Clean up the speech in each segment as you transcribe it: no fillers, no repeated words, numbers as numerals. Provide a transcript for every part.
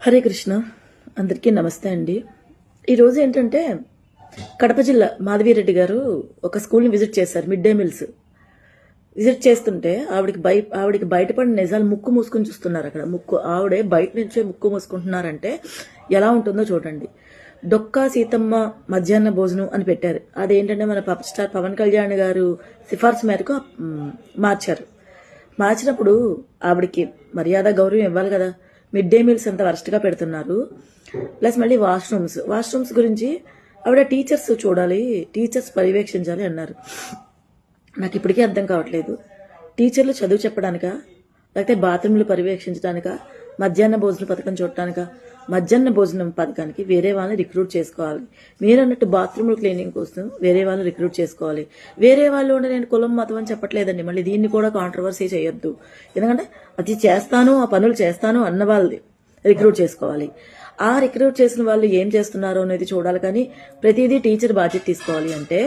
హరే కృష్ణ. అందరికీ నమస్తే అండి. ఈరోజు ఏంటంటే కడప జిల్లా మాధవిరెడ్డి గారు ఒక స్కూల్ని విజిట్ చేశారు. మిడ్ డే మీల్స్ విజిట్ చేస్తుంటే ఆవిడికి బయటపడిన నిజాలు ముక్కు మూసుకుని చూస్తున్నారు. అక్కడ ఆవిడే బయట నుంచే ముక్కు మూసుకుంటున్నారంటే ఎలా ఉంటుందో చూడండి. డొక్కా సీతమ్మ మధ్యాహ్న భోజనం అని పెట్టారు. అదేంటంటే మన పవర్ స్టార్ పవన్ కళ్యాణ్ గారు సిఫార్సు మేరకు మార్చినప్పుడు ఆవిడికి మర్యాద గౌరవం ఇవ్వాలి కదా. మిడ్ డే మీల్స్ అంత వరస్ట్గా పెడుతున్నారు. ప్లస్ మళ్ళీ వాష్రూమ్స్ గురించి ఆవిడ టీచర్స్ చూడాలి, టీచర్స్ పర్యవేక్షించాలి అన్నారు. నాకు ఇప్పటికీ అర్థం కావట్లేదు. టీచర్లు చదువు చెప్పడానికా, లేకపోతే బాత్రూమ్లు పర్యవేక్షించడానికా, మధ్యాహ్న భోజన పథకం చూడటానికా? మధ్యాహ్న భోజనం పథకానికి వేరే వాళ్ళని రిక్రూట్ చేసుకోవాలి. మీరు అన్నట్టు బాత్రూమ్ క్లీనింగ్ కోసం వేరే వాళ్ళని రిక్రూట్ చేసుకోవాలి. వేరే వాళ్ళు ఉండే నేను కులం మతం అని చెప్పట్లేదండి. మళ్ళీ దీన్ని కూడా కాంట్రవర్సీ చేయొద్దు. ఎందుకంటే అది చేస్తాను, ఆ పనులు చేస్తాను అన్న వాళ్ళది రిక్రూట్ చేసుకోవాలి. ఆ రిక్రూట్ చేసిన వాళ్ళు ఏం చేస్తున్నారో అనేది చూడాలి. కానీ ప్రతిదీ టీచర్ బాధ్యత తీసుకోవాలి అంటే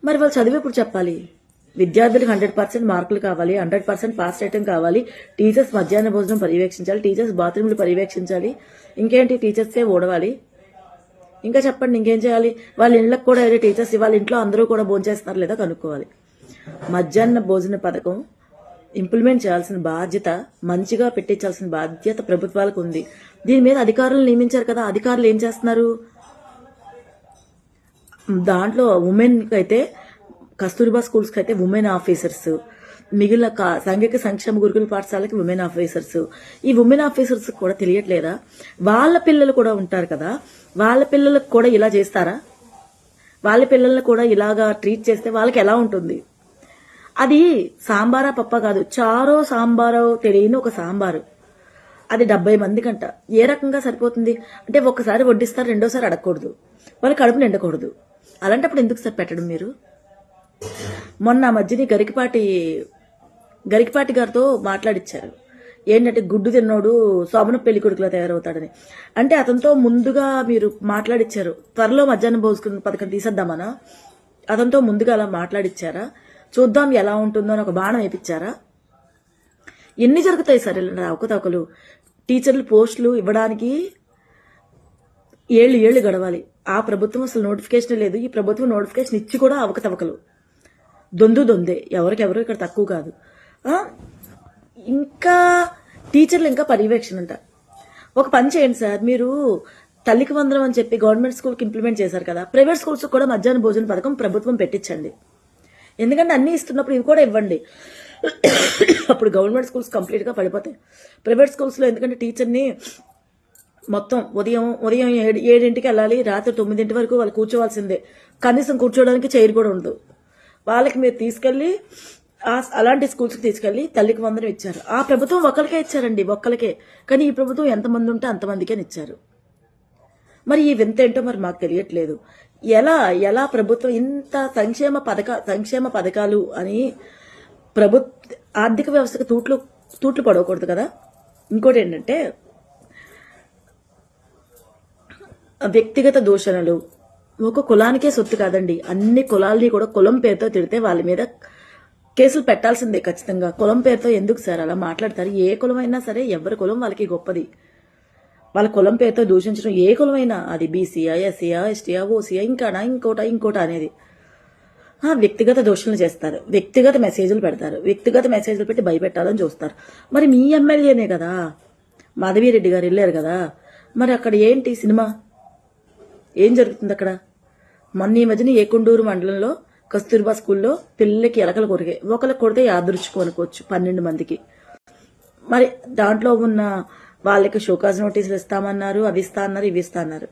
మరి వాళ్ళు చదివి ఇప్పుడు చెప్పాలి. విద్యార్థులకు 100% మార్కులు కావాలి, 100% పాస్ రేటింగ్ కావాలి. టీచర్స్ మధ్యాహ్న భోజనం పర్యవేక్షించాలి, టీచర్స్ బాత్రూమ్లు పర్యవేక్షించాలి. ఇంకేంటి, టీచర్సే ఓడవాలి. ఇంకా చెప్పండి ఇంకేం చేయాలి? వాళ్ళ ఇళ్లకు కూడా టీచర్స్ వాళ్ళ ఇంట్లో అందరూ కూడా భోజనం చేస్తున్నారు లేదా కనుక్కోవాలి. మధ్యాహ్న భోజన పథకం ఇంప్లిమెంట్ చేయాల్సిన బాధ్యత, మంచిగా పెట్టించాల్సిన బాధ్యత ప్రభుత్వాలకు ఉంది. దీని మీద అధికారులు నియమించారు కదా. అధికారులు ఏం చేస్తున్నారు? దాంట్లో ఉమెన్ అయితే కస్తూరిబా స్కూల్స్కి అయితే ఉమెన్ ఆఫీసర్స్, మిగిలిన సాంఘిక సంక్షేమ గురుకుల పాఠశాలకి ఉమెన్ ఆఫీసర్స్. ఈ ఉమెన్ ఆఫీసర్స్ కూడా తెలియట్లేదా? వాళ్ళ పిల్లలు కూడా ఉంటారు కదా, వాళ్ళ పిల్లలకు కూడా ఇలా చేస్తారా? వాళ్ళ పిల్లల్ని కూడా ఇలాగా ట్రీట్ చేస్తే వాళ్ళకి ఎలా ఉంటుంది? అది సాంబారా పప్ప కాదు, చారో సాంబారో తెలియని ఒక సాంబారు. అది 70 మందికంట. ఏ రకంగా సరిపోతుంది? అంటే ఒక్కసారి వడ్డిస్తారు, రెండోసారి అడగకూడదు, వాళ్ళ కడుపు నిండకూడదు. అలాంటప్పుడు ఎందుకు సార్ పెట్టడం మీరు? మొన్న మధ్యని గరికపాటి గారితో మాట్లాడిచ్చారు. ఏంటంటే గుడ్డు తిన్నోడు శోభన పెళ్లి కొడుకులా తయారవుతాడని. అంటే అతనితో ముందుగా మీరు మాట్లాడిచ్చారు. త్వరలో మధ్యాహ్నం భోజన పథకం తీసేద్దామనా? అతనితో ముందుగా అలా మాట్లాడిచ్చారా? చూద్దాం ఎలా ఉంటుందో అని ఒక బాణం వేయించారా? ఎన్ని జరుగుతాయి సార్ ఇలా అవకతవకలు? టీచర్లు పోస్టులు ఇవ్వడానికి ఏళ్ళు గడవాలి. ఆ ప్రభుత్వం అసలు నోటిఫికేషన్ లేదు. ఈ ప్రభుత్వం నోటిఫికేషన్ ఇచ్చి కూడా అవకతవకలు. దొందే, ఎవరికెవరు ఇక్కడ తక్కువ కాదు. ఇంకా టీచర్లు ఇంకా పర్యవేక్షణ అంట. ఒక పని చేయండి సార్, మీరు తల్లికి వందనం అని చెప్పి గవర్నమెంట్ స్కూల్కి ఇంప్లిమెంట్ చేశారు కదా, ప్రైవేట్ స్కూల్స్ కూడా మధ్యాహ్న భోజన పథకం ప్రభుత్వం పెట్టించండి. ఎందుకంటే అన్ని ఇస్తున్నప్పుడు ఇవి కూడా ఇవ్వండి. అప్పుడు గవర్నమెంట్ స్కూల్స్ కంప్లీట్గా పడిపోతాయి. ప్రైవేట్ స్కూల్స్లో ఎందుకంటే టీచర్ని మొత్తం ఉదయం 7ంటికి వెళ్ళాలి, రాత్రి 9 వరకు వాళ్ళు కూర్చోవాల్సిందే. కనీసం కూర్చోవడానికి చైర్ కూడా ఉండదు. వాళ్ళకి మీరు తీసుకెళ్లి అలాంటి స్కూల్స్కి తీసుకెళ్లి తల్లికి వందనం ఇచ్చారు. ఆ ప్రభుత్వం ఒక్కరికే ఇచ్చారండి, ఒక్కరికే. కానీ ఈ ప్రభుత్వం ఎంతమంది ఉంటే అంతమందికే ఇచ్చారు. మరి ఈ వింత ఏంటో మరి మాకు తెలియట్లేదు. ఎలా ప్రభుత్వం ఇంత సంక్షేమ పథకాలు అని ఆర్థిక వ్యవస్థకు తూట్లు పడవకూడదు కదా. ఇంకోటి ఏంటంటే వ్యక్తిగత దూషణలు ఒక కులానికే సొత్తు కాదండి. అన్ని కులాలని కూడా కులం పేరుతో తిడితే వాళ్ళ మీద కేసులు పెట్టాల్సిందే ఖచ్చితంగా. కులం పేరుతో ఎందుకు సార్ అలా మాట్లాడతారు? ఏ కులమైనా సరే ఎవరి కులం వాళ్ళకి గొప్పది. వాళ్ళ కులం పేరుతో దూషించడం ఏ కులమైనా, అది బీసీయా, ఎస్సీయా, ఎస్టీయా, ఓసీయా, ఇంకోట అనేది. వ్యక్తిగత దూషణలు చేస్తారు, వ్యక్తిగత మెసేజ్లు పెడతారు, వ్యక్తిగత మెసేజ్లు పెట్టి భయపెట్టాలని చూస్తారు. మరి మీ ఎమ్మెల్యేనే కదా మాధవిరెడ్డి గారు వెళ్ళారు కదా, మరి అక్కడ ఏంటి సినిమా? ఏం జరుగుతుంది అక్కడ? మొన్న ఈ మధ్యన ఏకొండూరు మండలంలో కస్తూర్బా స్కూల్లో పిల్లలకి ఎలకలు కొరికాయి. ఒకరికి కొడితే యాదృచ్చుకోనుకోవచ్చు 12 మందికి. మరి దాంట్లో ఉన్న వాళ్ళకి షోకాజ్ నోటీసులు ఇస్తామన్నారు, అవి ఇస్తా అన్నారు, ఇవి ఇస్తా అన్నారు.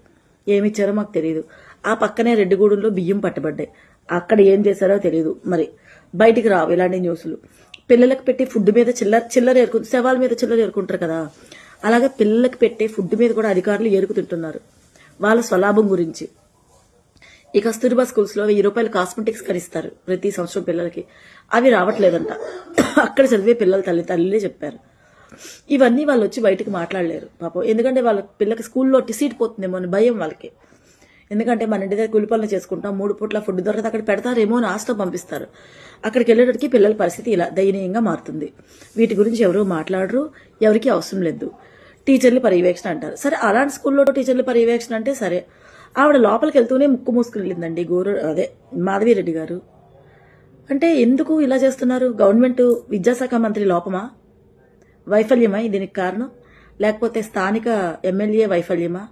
ఏమిచ్చారో మాకు తెలియదు. ఆ పక్కనే రెడ్డిగూడెంలో బియ్యం పట్టబడ్డాయి. అక్కడ ఏం చేశారో తెలియదు. మరి బయటికి రావు ఇలాంటి న్యూస్లు. పిల్లలకు పెట్టి ఫుడ్ మీద చిల్లర శవాల మీద చిల్లర ఏరుకుంటారు కదా, అలాగే పిల్లలకు పెట్టే ఫుడ్ మీద కూడా అధికారులు ఏరుకుతుంటున్నారు వాళ్ళ స్వలాభం గురించి. ఈ కస్తూరిబా స్కూల్స్ లో 1000 రూపాయలు కాస్మెటిక్స్ కరిస్తారు ప్రతి సంవత్సరం పిల్లలకి. అవి రావట్లేదంట. అక్కడ చదివే పిల్లల తల్లిలే చెప్పారు. ఇవన్నీ వాళ్ళు వచ్చి బయటకు మాట్లాడలేరు పాపం. ఎందుకంటే వాళ్ళ పిల్లకి స్కూల్లో సీట్ పోతుందేమో అని భయం వాళ్ళకి. ఎందుకంటే మన ఇంటి దగ్గర కూలి పనులు చేసుకుంటాం, 3 పూట్ల ఫుడ్ దొరకదు, అక్కడ పెడతారేమో అని ఆశతో పంపిస్తారు. అక్కడికి వెళ్ళేటప్పటికి పిల్లల పరిస్థితి ఇలా దయనీయంగా మారుతుంది. వీటి గురించి ఎవరు మాట్లాడరు, ఎవరికి అవసరం లేదు. టీచర్ల పర్యవేక్షణ అంటారు. సరే అలాంటి స్కూల్లో టీచర్ల పర్యవేక్షణ అంటే సరే, ఆవిడ లోపలికి వెళ్తూనే ముక్కు మూసుకుని వెళ్ళిందండి మాధవిరెడ్డి గారు. అంటే ఎందుకు ఇలా చేస్తున్నారు? గవర్నమెంట్ విద్యాశాఖ మంత్రి లోపమా, వైఫల్యమా దీనికి కారణం? లేకపోతే స్థానిక ఎమ్మెల్యే వైఫల్యమా,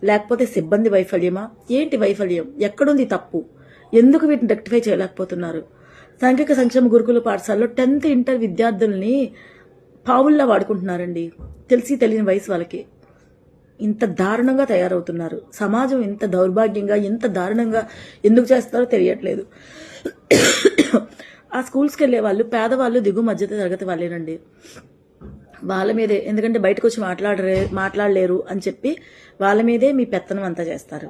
లేకపోతే సిబ్బంది వైఫల్యమా? ఏంటి వైఫల్యం? ఎక్కడుంది తప్పు? ఎందుకు వీటిని రెక్టిఫై చేయలేకపోతున్నారు? సాంఘిక సంక్షేమ గురుకుల పాఠశాలలో 10th ఇంటర్ విద్యార్థుల్ని పావుల్లా వాడుకుంటున్నారండి. తెలిసి తెలియని వయసు వాళ్ళకి ఇంత దారుణంగా తయారవుతున్నారు. సమాజం ఇంత దౌర్భాగ్యంగా, ఇంత దారుణంగా ఎందుకు చేస్తారో తెలియట్లేదు. ఆ స్కూల్స్కి వెళ్ళే వాళ్ళు పేదవాళ్ళు, దిగు మధ్య తరగతి వాళ్ళేనండి. వాళ్ళ మీదే, ఎందుకంటే బయటకు వచ్చి మాట్లాడలేరు అని చెప్పి వాళ్ళ మీదే మీ పెత్తనం అంతా చేస్తారు.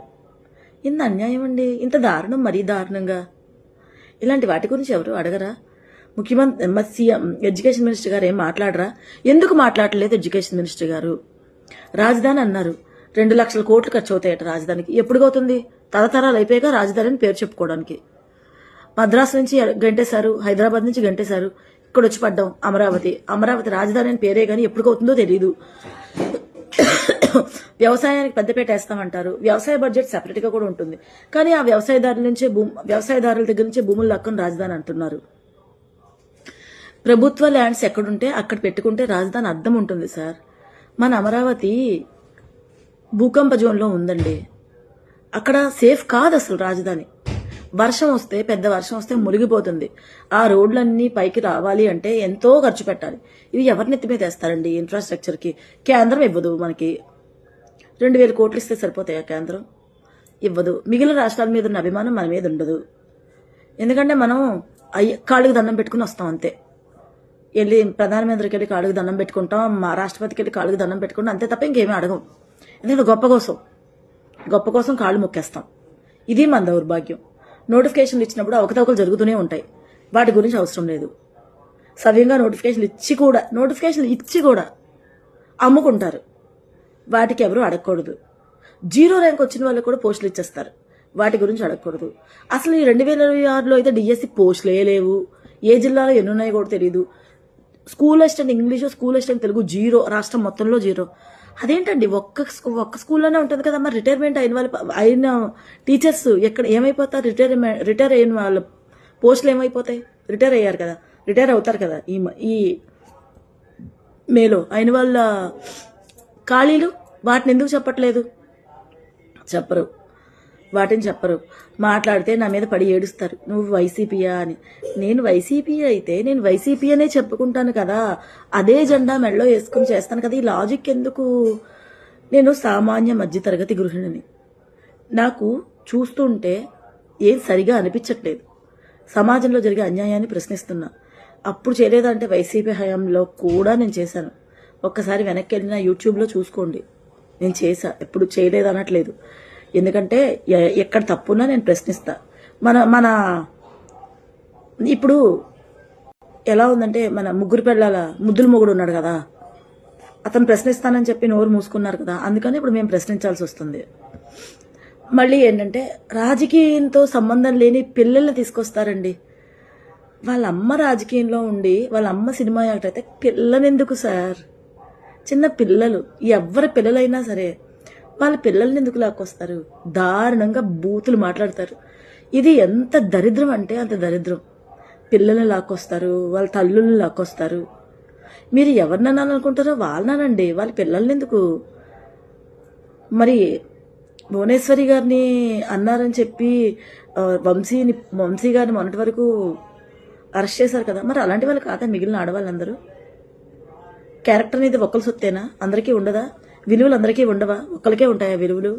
ఇంత అన్యాయం అండి, ఇంత దారుణం, మరీ దారుణంగా. ఇలాంటి వాటి గురించి ఎవరు అడగరా? ముఖ్యమంత్రి సీఎం ఎడ్యుకేషన్ మినిస్టర్ గారు ఏం మాట్లాడరా? ఎందుకు మాట్లాడలేదు ఎడ్యుకేషన్ మినిస్టర్ గారు? రాజధాని అన్నారు, 2 లక్షల కోట్లు ఖర్చు అవుతాయట రాజధానికి. ఎప్పుడు అవుతుంది? తరతరాలు అయిపోయాక రాజధాని అని పేరు చెప్పుకోవడానికి. మద్రాసు నుంచి గంటేశారు, హైదరాబాద్ నుంచి గంటేశారు, ఇక్కడ వచ్చి పడ్డాం అమరావతి రాజధాని అని పేరే కానీ ఎప్పుడు అవుతుందో తెలియదు. వ్యవసాయానికి పెద్దపేట వేస్తామంటారు. వ్యవసాయ బడ్జెట్ సెపరేట్ గా కూడా ఉంటుంది, కానీ ఆ వ్యవసాయదారుల దగ్గర నుంచే భూములు లాక్కొని రాజధాని అంటున్నారు. ప్రభుత్వ ల్యాండ్స్ ఎక్కడుంటే అక్కడ పెట్టుకుంటే రాజధాని అర్థం ఉంటుంది సార్. మన అమరావతి భూకంప జోన్లో ఉందండి, అక్కడ సేఫ్ కాదు అసలు రాజధాని. వర్షం వస్తే, పెద్ద వర్షం వస్తే మునిగిపోతుంది. ఆ రోడ్లన్నీ పైకి రావాలి అంటే ఎంతో ఖర్చు పెట్టాలి. ఇవి ఎవరిని ఎత్తి మీద వేస్తారండి? ఇన్ఫ్రాస్ట్రక్చర్కి కేంద్రం ఇవ్వదు. మనకి 2000 కోట్లు ఇస్తే సరిపోతాయా? కేంద్రం ఇవ్వదు. మిగిలిన రాష్ట్రాల మీద ఉన్న అభిమానం మన మీద ఉండదు. ఎందుకంటే మనం కాళ్ళకి దండం పెట్టుకుని వస్తాం అంతే. వెళ్ళి ప్రధానమంత్రికి వెళ్ళి కాళ్ళకి దండం పెట్టుకుంటాం, మా రాష్ట్రపతికి వెళ్ళి కాళ్ళకి దండం పెట్టుకుంటాం, అంతే తప్ప ఇంకేమీ అడగం. ఎందుకంటే గొప్ప కోసం కాళ్ళు మొక్కేస్తాం. ఇది మన దౌర్భాగ్యం. నోటిఫికేషన్లు ఇచ్చినప్పుడు అవకతవకలు జరుగుతూనే ఉంటాయి, వాటి గురించి అవసరం లేదు. సవ్యంగా నోటిఫికేషన్లు ఇచ్చి కూడా అమ్ముకుంటారు. వాటికి ఎవరు అడగకూడదు. 0 ర్యాంక్ వచ్చిన వాళ్ళకి కూడా పోస్టులు ఇచ్చేస్తారు, వాటి గురించి అడగకూడదు. అసలు ఈ 2026లో అయితే డిఎస్సి పోస్టులే లేవు. ఏ జిల్లాలో ఎన్ని ఉన్నాయో కూడా తెలియదు. School assistant English, school assistant Telugu 0, రాష్ట్రం మొత్తంలో 0. అదేంటండి? ఒక్క స్కూల్లోనే ఉంటుంది కదా. మరి రిటైర్మెంట్ అయిన టీచర్స్ ఏమైపోతారు? రిటైర్ అయిన వాళ్ళ పోస్టులు ఏమైపోతాయి? రిటైర్ అయ్యారు కదా, రిటైర్ అవుతారు కదా ఈ మేలో అయిన వాళ్ళ ఖాళీలు. వాటిని ఎందుకు చెప్పట్లేదు? వాటిని చెప్పరు. మాట్లాడితే నా మీద పడి ఏడుస్తారు, నువ్వు వైసీపీయా అని. నేను వైసీపీ అయితే నేను వైసీపీ అనే చెప్పుకుంటాను కదా, అదే జెండా మెడలో వేసుకుని చేస్తాను కదా. ఈ లాజిక్ ఎందుకు? నేను సామాన్య మధ్యతరగతి గృహిణిని. నాకు చూస్తుంటే ఏం సరిగా అనిపించట్లేదు. సమాజంలో జరిగే అన్యాయాన్ని ప్రశ్నిస్తున్నా. అప్పుడు చేయలేదంటే వైసీపీ హయాంలో కూడా నేను చేశాను. ఒక్కసారి వెనక్కి వెళ్ళిన యూట్యూబ్లో చూసుకోండి, నేను చేశా. ఎప్పుడు చేయలేదు అనట్లేదు, ఎందుకంటే ఎక్కడ తప్పున్నా నేను ప్రశ్నిస్తా. మన ఇప్పుడు ఎలా ఉందంటే, మన ముగ్గురు పిల్లల ముద్దుల మొగుడు ఉన్నాడు కదా, అతను ప్రశ్నిస్తానని చెప్పి నోరు మూసుకున్నారు కదా, అందుకని ఇప్పుడు మేము ప్రశ్నించాల్సి వస్తుంది. మళ్ళీ ఏంటంటే, రాజకీయంతో సంబంధం లేని పిల్లల్ని తీసుకొస్తారండి. వాళ్ళ అమ్మ రాజకీయంలో ఉండి వాళ్ళ అమ్మ సినిమా యాక్టర్ అయితే పిల్లనెందుకు సార్? చిన్న పిల్లలు, ఎవరి పిల్లలైనా సరే వాళ్ళ పిల్లల్ని ఎందుకు లాక్కొస్తారు? దారుణంగా బూతులు మాట్లాడతారు. ఇది ఎంత దరిద్రం అంటే అంత దరిద్రం. పిల్లల్ని లాక్కొస్తారు, వాళ్ళ తల్లుల్ని లాక్కొస్తారు. మీరు ఎవరినన్నా అనుకుంటారో వాళ్ళనండి, వాళ్ళ పిల్లల్ని ఎందుకు? మరి భువనేశ్వరి గారిని అన్నారని చెప్పి వంశీ గారిని మొన్నటి వరకు అరెస్ట్ చేశారు కదా, మరి అలాంటి వాళ్ళు కాదా మిగిలిన ఆడవాళ్ళందరూ? క్యారెక్టర్ అనేది ఒక్కరి సొత్తేనా? అందరికీ ఉండదా? విలువలు అందరికీ ఉండవా? ఒక్కరికే ఉంటాయా విలువలు?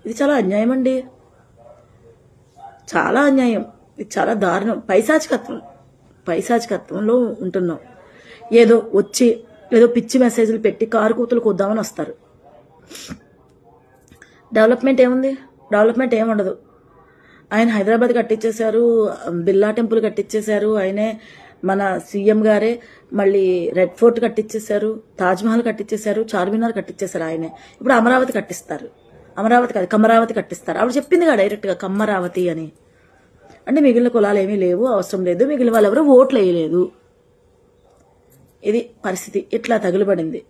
ఇది చాలా అన్యాయం అండి, చాలా అన్యాయం. ఇది చాలా దారుణం. పైశాచికత్వంలో ఉంటున్నాం. ఏదో పిచ్చి మెసేజ్లు పెట్టి కారు కూతులు కొద్దామని వస్తారు. డెవలప్మెంట్ ఏముంది? డెవలప్మెంట్ ఏముండదు. ఆయన హైదరాబాద్ కట్టించేశారు, బిర్లా టెంపుల్ కట్టించేశారు ఆయనే, మన సీఎం గారే. మళ్ళీ రెడ్ ఫోర్ట్ కట్టించేశారు, తాజ్మహల్ కట్టించేశారు, చార్మినార్ కట్టించేశారు ఆయనే. ఇప్పుడు అమరావతి కట్టిస్తారు. అమరావతి కాదు, కమ్మరావతి కట్టిస్తారు. ఆవిడ చెప్పిందిగా డైరెక్ట్గా కమ్మరావతి అని. అంటే మిగిలిన కులాలు ఏమీ లేవు, అవసరం లేదు, మిగిలిన వాళ్ళు ఎవరు ఓట్లు వేయలేదు. ఇది పరిస్థితి. ఇట్లా తగులుబడింది.